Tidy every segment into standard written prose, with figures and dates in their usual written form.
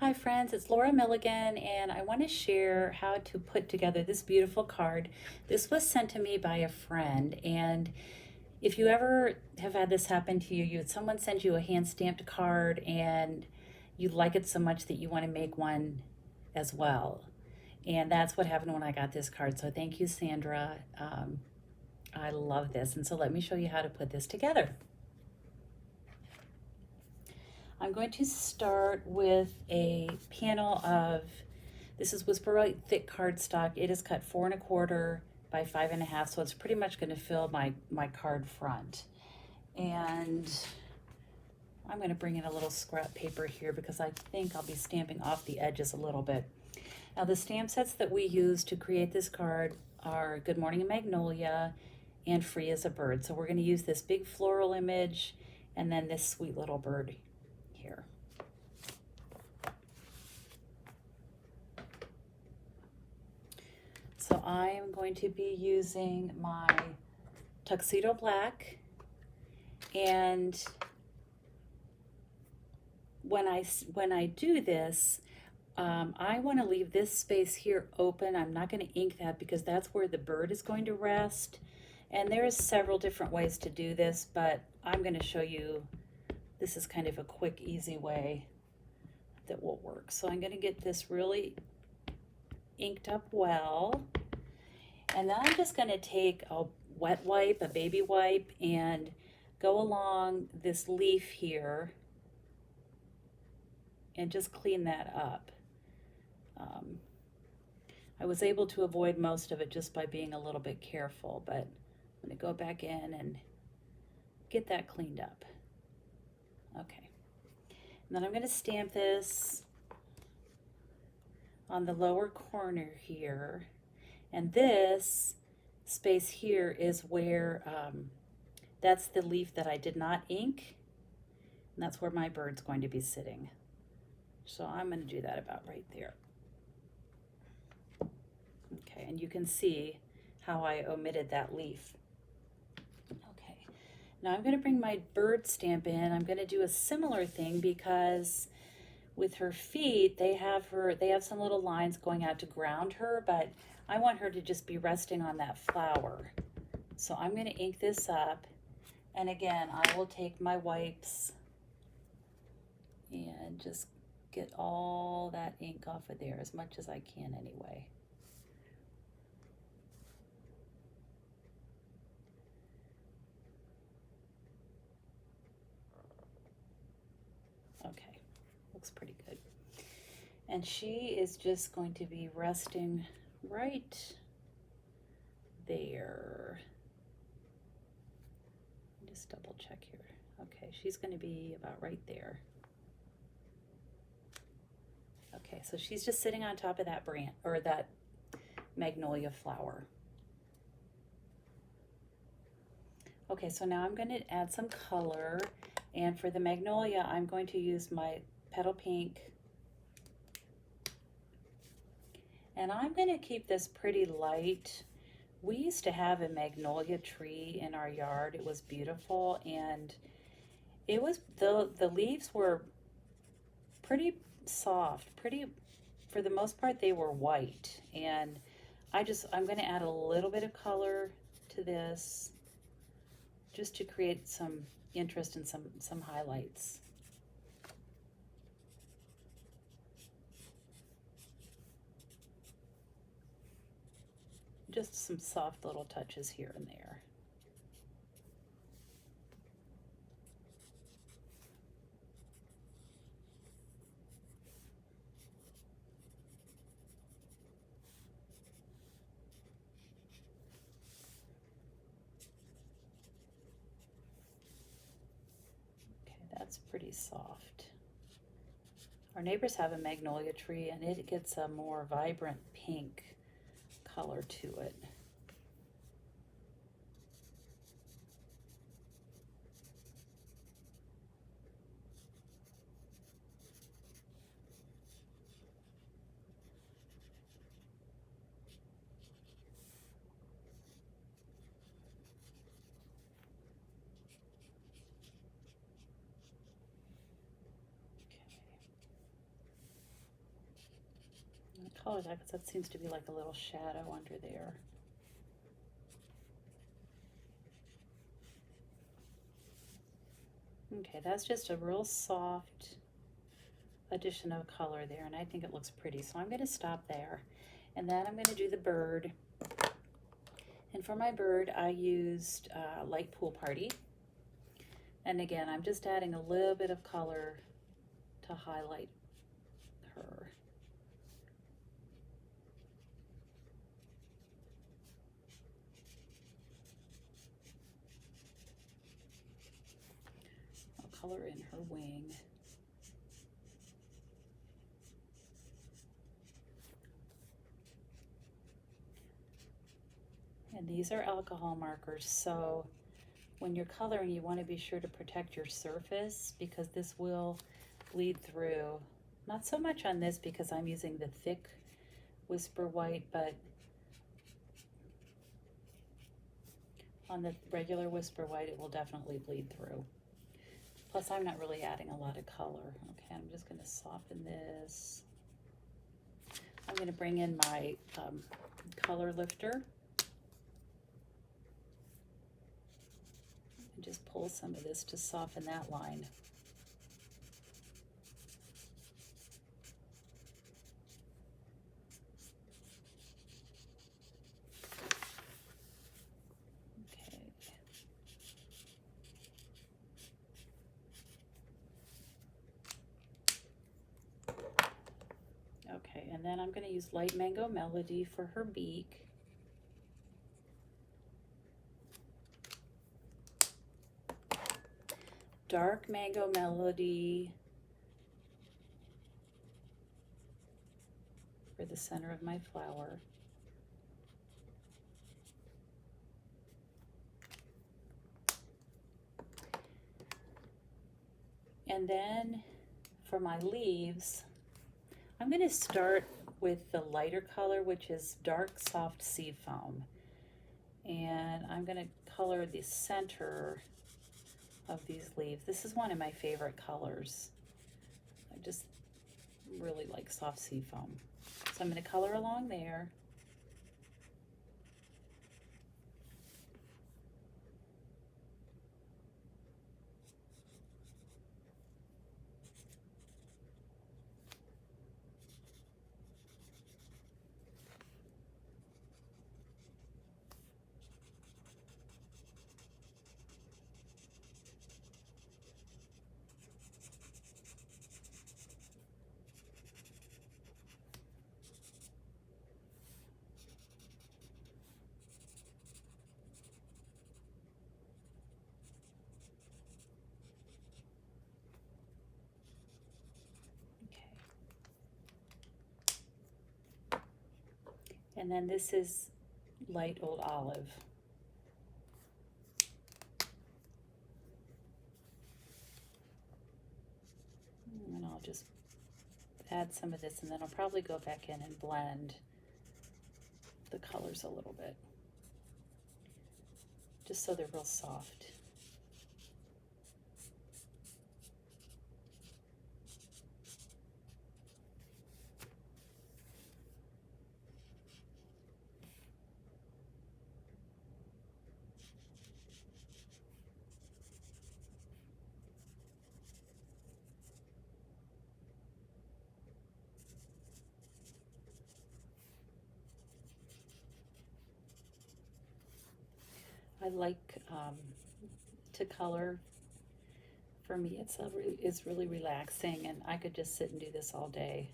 Hi friends, it's Laura Milligan and I want to share how to put together this beautiful card. This was sent to me by a friend, and if you ever have had this happen to you, someone sends you a hand stamped card and you like it so much that you want to make one as well. And that's what happened when I got this card. So thank you, Sandra. I love this. And so let me show you how to put this together. I'm going to start with a panel of, this is Whisper White thick cardstock. It is cut 4 1/4 by 5 1/2, so it's pretty much going to fill my card front. And I'm going to bring in a little scrap paper here because I think I'll be stamping off the edges a little bit. Now the stamp sets that we use to create this card are Good Morning Magnolia and Free as a Bird. So we're going to use this big floral image and then this sweet little bird here. So I am going to be using my tuxedo black, and when I do this, I want to leave this space here open. I'm not going to ink that because that's where the bird is going to rest. And there's several different ways to do this, but I'm going to show you, this is kind of a quick, easy way that will work. So I'm going to get this really inked up well. And then I'm just going to take a wet wipe, a baby wipe, and go along this leaf here and just clean that up. I was able to avoid most of it just by being a little bit careful, but I'm going to go back in and get that cleaned up. Okay. And then I'm going to stamp this on the lower corner here. And this space here is where, that's the leaf that I did not ink. And that's where my bird's going to be sitting. So I'm going to do that about right there. Okay, and you can see how I omitted that leaf. Okay, now I'm going to bring my bird stamp in. I'm going to do a similar thing because with her feet, they have some little lines going out to ground her, but I want her to just be resting on that flower. So I'm going to ink this up, and again, I will take my wipes and just get all that ink off of there as much as I can anyway. Okay, looks pretty good. And she is just going to be resting right there. Just double check here. Okay, she's going to be about right there. Okay, so she's just sitting on top of that branch, or that magnolia flower. Okay, so now I'm going to add some color, and for the magnolia, I'm going to use my petal pink. And I'm going to keep this pretty light. We used to have a magnolia tree in our yard. It was beautiful, and it was, the leaves were pretty soft, for the most part they were white. And I'm going to add a little bit of color to this just to create some interest and some highlights. Just some soft little touches here and there. Okay, that's pretty soft. Our neighbors have a magnolia tree, and it gets a more vibrant pink color to it. color that because that seems to be like a little shadow under there. Okay, that's just a real soft addition of color there, and I think it looks pretty, so I'm going to stop there. And then I'm going to do the bird. And for my bird, I used Light Pool Party. And again, I'm just adding a little bit of color to highlight her. I'll color in her wing. And these are alcohol markers, so when you're coloring, you want to be sure to protect your surface because this will bleed through. Not so much on this because I'm using the thick Whisper White, but on the regular Whisper White, it will definitely bleed through. Plus, I'm not really adding a lot of color. Okay, I'm just going to soften this. I'm going to bring in my color lifter and just pull some of this to soften that line. Okay, and then I'm going to use Light Mango Melody for her beak. Dark Mango Melody for the center of my flower. And then for my leaves, I'm going to start with the lighter color, which is Dark Soft Sea Foam. And I'm going to color the center of these leaves. This is one of my favorite colors. I just really like soft sea foam. So I'm going to color along there. And then this is Light Old Olive. And I'll just add some of this, and then I'll probably go back in and blend the colors a little bit, just so they're real soft. I like to color. For me, it's really relaxing, and I could just sit and do this all day.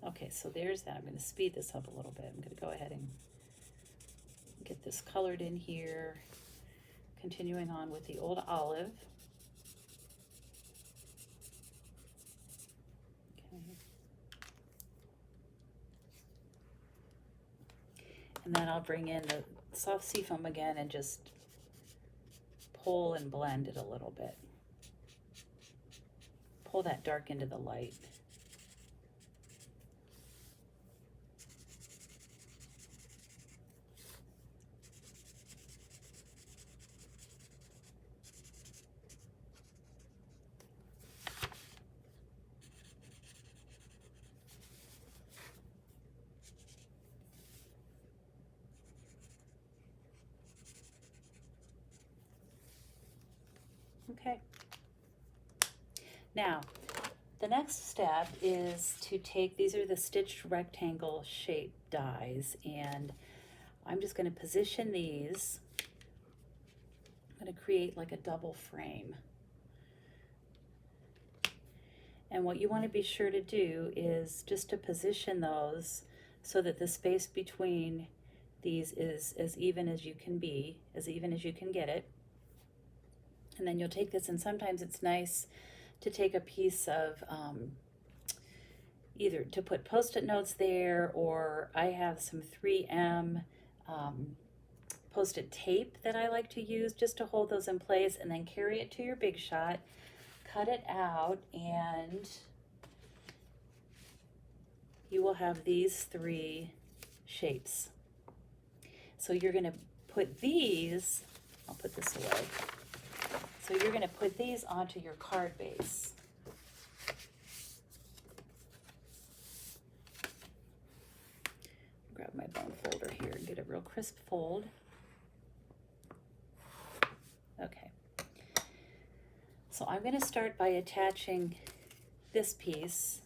Okay, so there's that. I'm going to speed this up a little bit. I'm going to go ahead and get this colored in here. Continuing on with the Old Olive. Okay. And then I'll bring in the soft sea foam again and just pull and blend it a little bit. Pull that dark into the light. Okay. Now, the next step is to take, these are the stitched rectangle shape dies, and I'm just going to position these. I'm going to create like a double frame. And what you want to be sure to do is just to position those so that the space between these is as even as you can be, as even as you can get it. And then you'll take this, and sometimes it's nice to take a piece of either to put post-it notes there, or I have some 3M post-it tape that I like to use just to hold those in place, and then carry it to your Big Shot, cut it out, and you will have these 3 shapes. So you're going to put these, I'll put this away. So you're going to put these onto your card base. Grab my bone folder here and get a real crisp fold. Okay. So I'm going to start by attaching this piece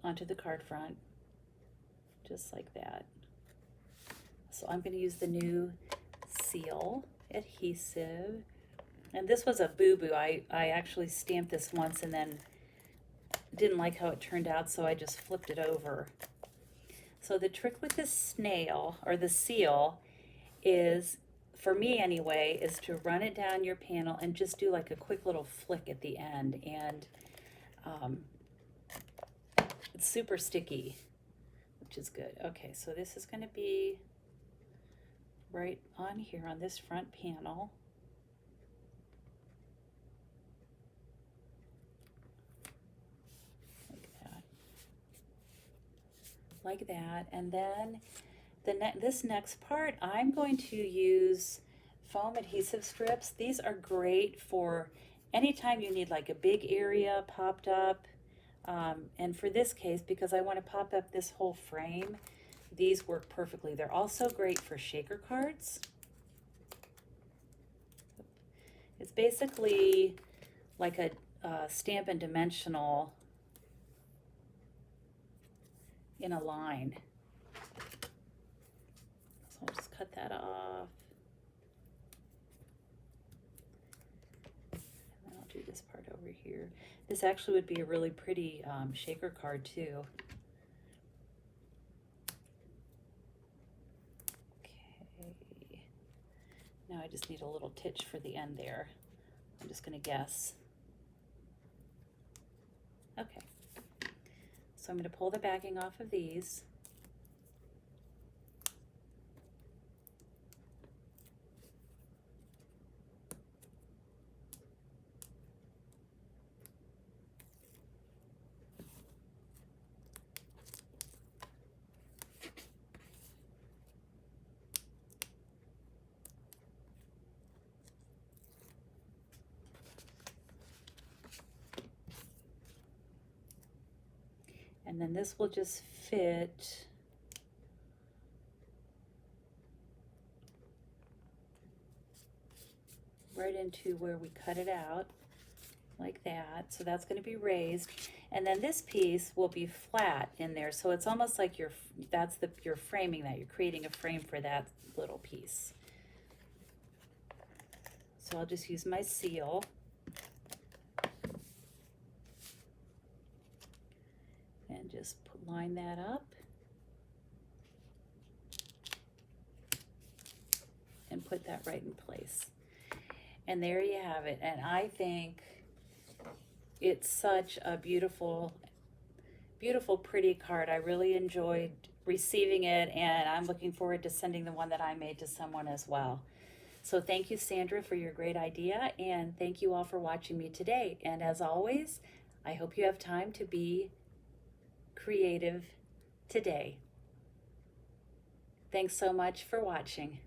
onto the card front, just like that. So I'm going to use the new seal adhesive, and this was a boo-boo. I actually stamped this once and then didn't like how it turned out, so I just flipped it over. So the trick with this snail, or the seal, is, for me anyway, is to run it down your panel and just do like a quick little flick at the end, and it's super sticky, which is good. Okay, so this is going to be right on here on this front panel. Like that. And then this next part, I'm going to use foam adhesive strips. These are great for anytime you need like a big area popped up. And for this case, because I want to pop up this whole frame, these work perfectly. They're also great for shaker cards. It's basically like a Stampin' Dimensional in a line. So I'll just cut that off. And then I'll do this part over here. This actually would be a really pretty shaker card too. Okay. Now I just need a little titch for the end there. I'm just going to guess. Okay. So I'm going to pull the backing off of these. And then this will just fit right into where we cut it out, like that. So that's going to be raised. And then this piece will be flat in there. So it's almost like you're framing that. You're creating a frame for that little piece. So I'll just use my seal. And just line that up and put that right in place. And there you have it. And I think it's such a beautiful, beautiful, pretty card. I really enjoyed receiving it, and I'm looking forward to sending the one that I made to someone as well. So thank you, Sandra, for your great idea, and thank you all for watching me today. And as always, I hope you have time to be creative today. Thanks so much for watching.